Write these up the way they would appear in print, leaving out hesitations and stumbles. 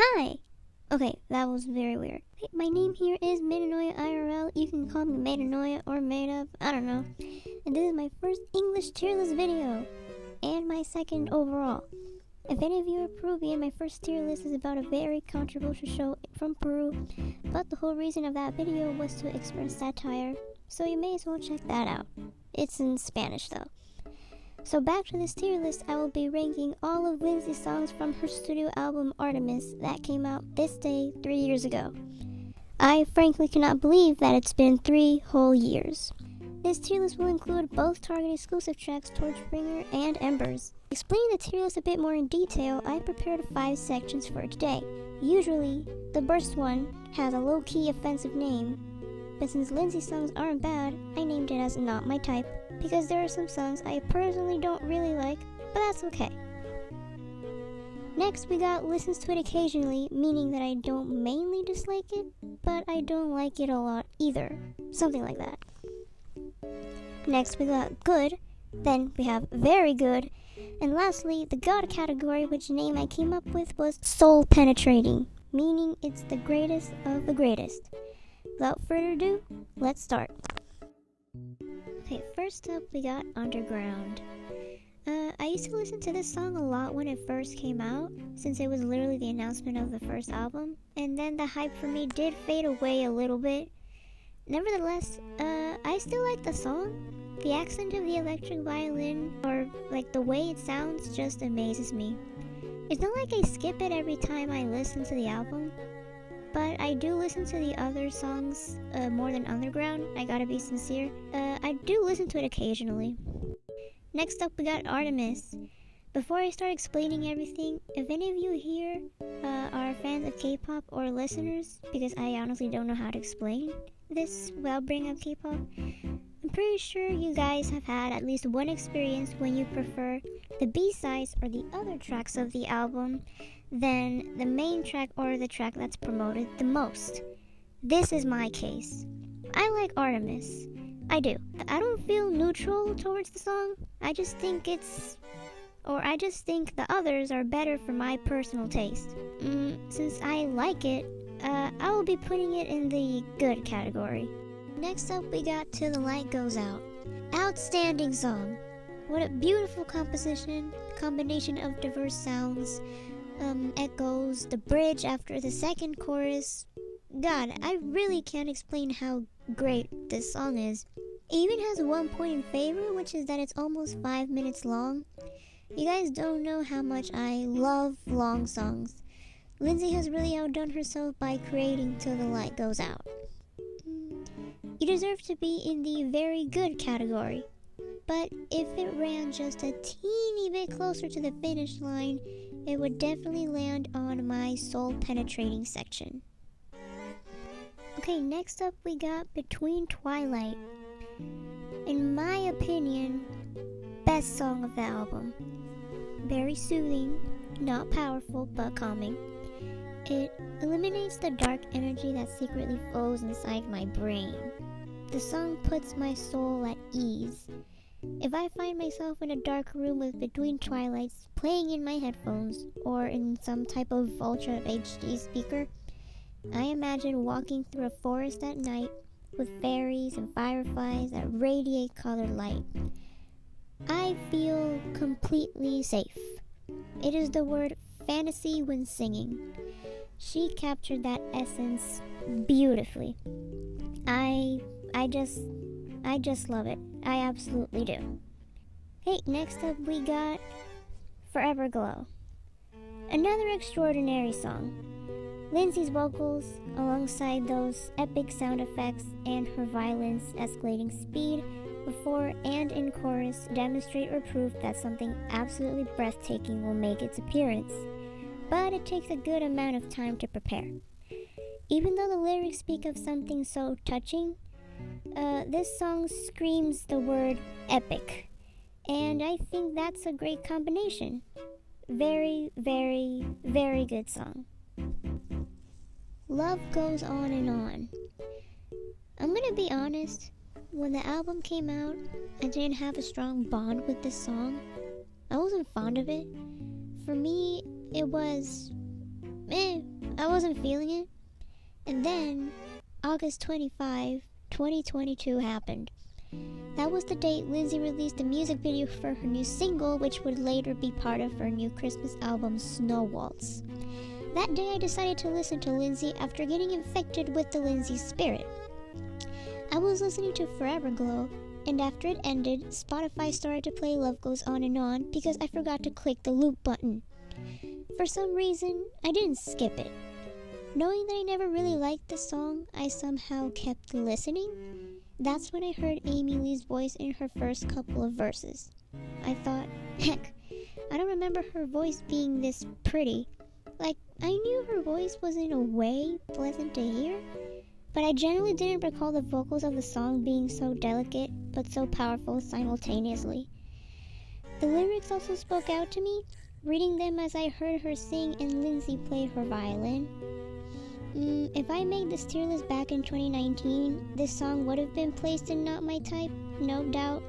Hi! Okay, that was very weird. Hey, my name here is Metanoia IRL. You can call me Metanoia or Made Up, I don't know. And this is my first English tier list video. And my second overall. If any of you are Peruvian, my first tier list is about a very controversial show from Peru. But the whole reason of that video was to express satire. So you may as well check that out. It's in Spanish though. So back to this tier list, I will be ranking all of Lindsey's songs from her studio album Artemis that came out this day 3 years ago. I frankly cannot believe that it's been 3 whole years. This tier list will include both Target exclusive tracks Torchbringer and Embers. Explaining the tier list a bit more in detail, I prepared 5 sections for today. Usually, the first one has a low-key offensive name, but since Lindsey's songs aren't bad, I named it as Not My Type, because there are some songs I personally don't really like, but that's okay. Next, we got Listens to It Occasionally, meaning that I don't mainly dislike it, but I don't like it a lot either. Something like that. Next, we got Good, then we have Very Good, and lastly, the God category, which name I came up with was Soul Penetrating, meaning it's the greatest of the greatest. Without further ado, let's start. Okay, first up we got Underground. I used to listen to this song a lot when it first came out, since it was literally the announcement of the first album, and then the hype for me did fade away a little bit. Nevertheless, I still like the song. The accent of the electric violin, or like the way it sounds, just amazes me. It's not like I skip it every time I listen to the album, but I do listen to the other songs more than Underground, I gotta be sincere. I do listen to it occasionally. Next up we got Artemis. Before I start explaining everything, if any of you here are fans of K-pop or listeners, because I honestly don't know how to explain this without bringing up K-pop, I'm pretty sure you guys have had at least one experience when you prefer the B-sides or the other tracks of the album than the main track or the track that's promoted the most. This is my case. I like Artemis. I do. I don't feel neutral towards the song. I just think the others are better for my personal taste. Since I like it, I will be putting it in the good category. Next up we got Till the Light Goes Out. Outstanding song. What a beautiful combination of diverse sounds, echoes, the bridge after the second chorus. God, I really can't explain how great this song is. It even has one point in favor, which is that it's almost 5 minutes long. You guys don't know how much I love long songs. Lindsey has really outdone herself by creating Till the Light Goes Out. You deserve to be in the very good category, but if it ran just a teeny bit closer to the finish line, it would definitely land on my soul penetrating section. Okay, next up we got Between Twilight. In my opinion, best song of the album. Very soothing, not powerful, but calming. It eliminates the dark energy that secretly flows inside my brain. The song puts my soul at ease. If I find myself in a dark room with Between Twilights playing in my headphones or in some type of Ultra HD speaker, I imagine walking through a forest at night with fairies and fireflies that radiate colored light. I feel completely safe. It is the word fantasy when singing. She captured that essence beautifully. I just love it. I absolutely do. Hey, next up we got Forever Glow. Another extraordinary song. Lindsey's vocals, alongside those epic sound effects and her violence escalating speed before and in chorus, demonstrate or prove that something absolutely breathtaking will make its appearance. But it takes a good amount of time to prepare. Even though the lyrics speak of something so touching, this song screams the word epic, and I think that's a great combination. Very, very, very good song. Love Goes On and On. I'm gonna be honest, when the album came out, I didn't have a strong bond with this song. I wasn't fond of it. For me, it was I wasn't feeling it. And then, August 25, 2022 happened. That was the date Lindsey released a music video for her new single, which would later be part of her new Christmas album, Snow Waltz. That day I decided to listen to Lindsey after getting infected with the Lindsey spirit. I was listening to Forever Glow, and after it ended, Spotify started to play Love Goes On and On because I forgot to click the loop button. For some reason, I didn't skip it. Knowing that I never really liked the song, I somehow kept listening. That's when I heard Amy Lee's voice in her first couple of verses. I thought, heck, I don't remember her voice being this pretty. Like, I knew her voice was in a way pleasant to hear, but I generally didn't recall the vocals of the song being so delicate but so powerful simultaneously. The lyrics also spoke out to me, reading them as I heard her sing and Lindsey play her violin. If I made this tier list back in 2019, this song would have been placed in Not My Type, no doubt.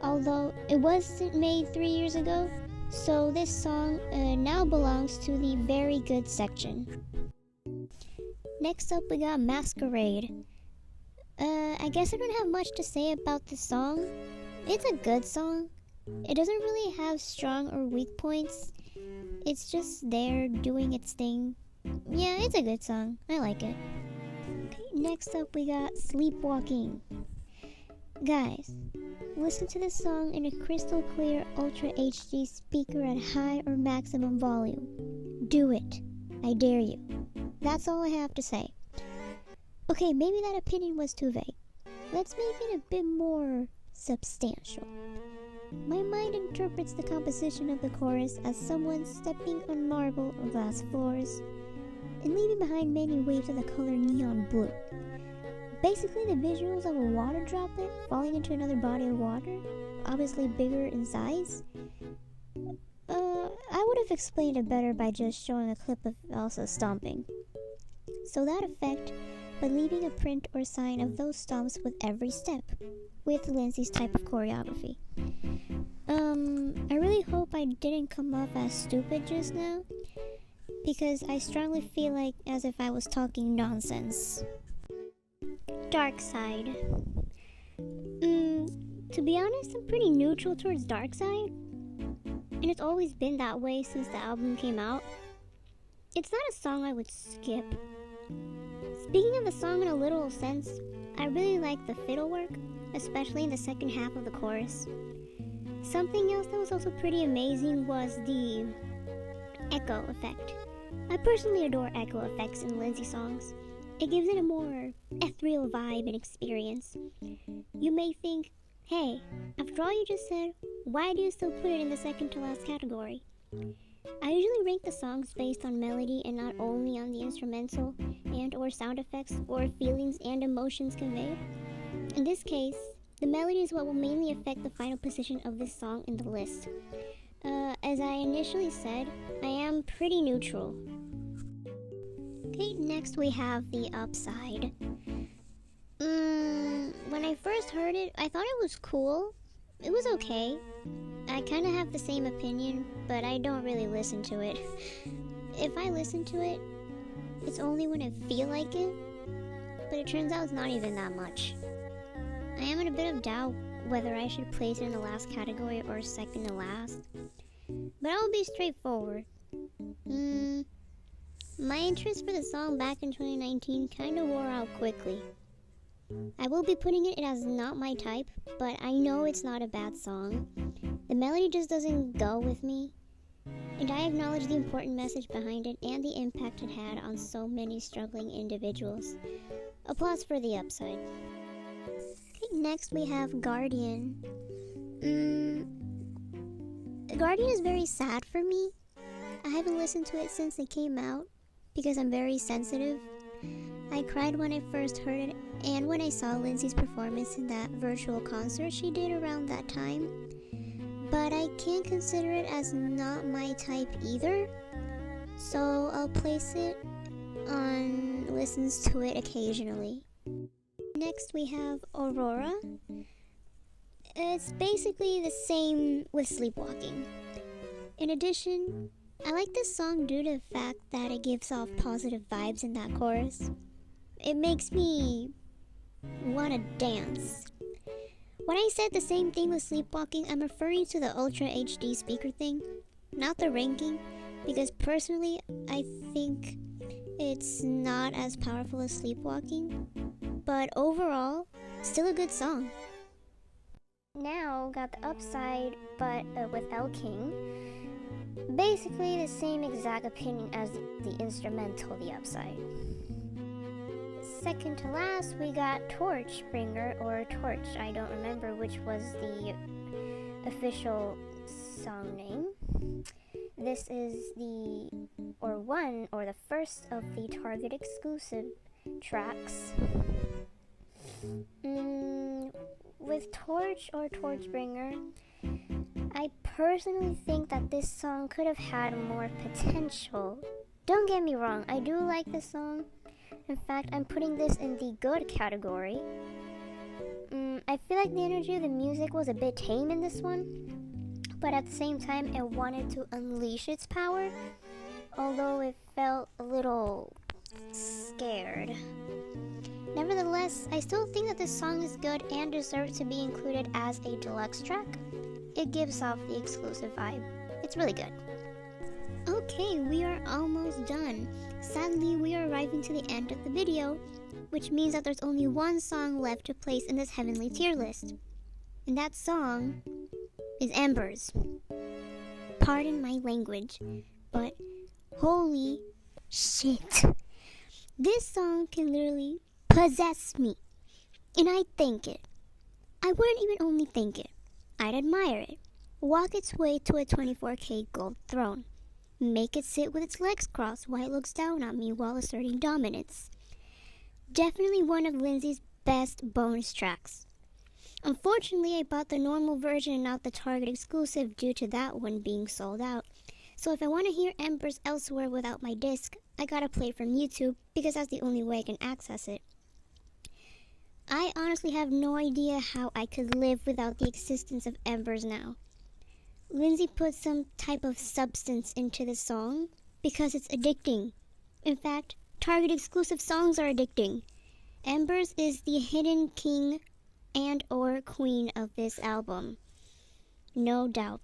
Although it wasn't made 3 years ago, so this song now belongs to the very good section. Next up we got Masquerade. I guess I don't have much to say about this song. It's a good song. It doesn't really have strong or weak points. It's just there doing its thing. Yeah, it's a good song. I like it. Okay, next up we got Sleepwalking. Guys, listen to this song in a crystal clear Ultra HD speaker at high or maximum volume. Do it. I dare you. That's all I have to say. Okay, maybe that opinion was too vague. Let's make it a bit more substantial. My mind interprets the composition of the chorus as someone stepping on marble or glass floors and leaving behind many waves of the color neon blue. Basically the visuals of a water droplet falling into another body of water, obviously bigger in size. I would have explained it better by just showing a clip of Elsa stomping. So that effect, but leaving a print or sign of those stomps with every step, with Lindsey's type of choreography. I really hope I didn't come off as stupid just now, because I strongly feel like as if I was talking nonsense. Dark Side. To be honest, I'm pretty neutral towards Dark Side, and it's always been that way since the album came out. It's not a song I would skip. Speaking of the song in a literal sense, I really like the fiddle work, especially in the second half of the chorus. Something else that was also pretty amazing was the echo effect. I personally adore echo effects in Lindsey songs. It gives it a more ethereal vibe and experience. You may think, hey, after all you just said, why do you still put it in the second to last category? I usually rank the songs based on melody and not only on the instrumental and or sound effects or feelings and emotions conveyed. In this case, the melody is what will mainly affect the final position of this song in the list. As I initially said, I am pretty neutral. Okay, next we have The Upside. When I first heard it, I thought it was cool. It was okay. I kind of have the same opinion, but I don't really listen to it. If I listen to it, it's only when I feel like it, but it turns out it's not even that much. I am in a bit of doubt whether I should place it in the last category or second to last, but I will be straightforward. My interest for the song back in 2019 kind of wore out quickly. I will be putting it as not my type, but I know it's not a bad song. The melody just doesn't go with me, and I acknowledge the important message behind it and the impact it had on so many struggling individuals. Applause for The Upside. Okay, next we have Guardian. Guardian is very sad for me. I haven't listened to it since it came out because I'm very sensitive. I cried when I first heard it and when I saw Lindsey's performance in that virtual concert she did around that time. But I can't consider it as not my type either, so I'll place it on listens to it occasionally. Next we have Aurora. It's basically the same with Sleepwalking. In addition, I like this song due to the fact that it gives off positive vibes in that chorus. It makes me want to dance. When I said the same thing with Sleepwalking, I'm referring to the Ultra HD speaker thing, not the ranking, because personally I think it's not as powerful as Sleepwalking, but overall, still a good song. Now got the upside, but with El King. Basically the same exact opinion as the instrumental, the upside. Second to last, we got Torchbringer, or Torch. I don't remember which was the official song name. This is the first of the Target exclusive tracks. With Torch or Torchbringer, I personally think that this song could have had more potential. Don't get me wrong, I do like this song. In fact, I'm putting this in the good category. I feel like the energy of the music was a bit tame in this one, but at the same time, it wanted to unleash its power, although it felt a little scared. Nevertheless, I still think that this song is good and deserves to be included as a deluxe track. It gives off the exclusive vibe. It's really good. Okay, we are almost done. Sadly, we are arriving to the end of the video, which means that there's only one song left to place in this heavenly tier list. And that song is Embers. Pardon my language, but holy shit. This song can literally possess me, and I'd thank it. I wouldn't even only thank it, I'd admire it. Walk its way to a 24K gold throne. Make it sit with its legs crossed while it looks down at me while asserting dominance. Definitely one of Lindsey's best bonus tracks. Unfortunately, I bought the normal version and not the Target exclusive due to that one being sold out. So if I want to hear Embers elsewhere without my disc, I gotta play it from YouTube because that's the only way I can access it. I honestly have no idea how I could live without the existence of Embers now. Lindsey put some type of substance into the song because it's addicting. In fact, Target exclusive songs are addicting. Embers is the hidden king and or queen of this album. No doubt.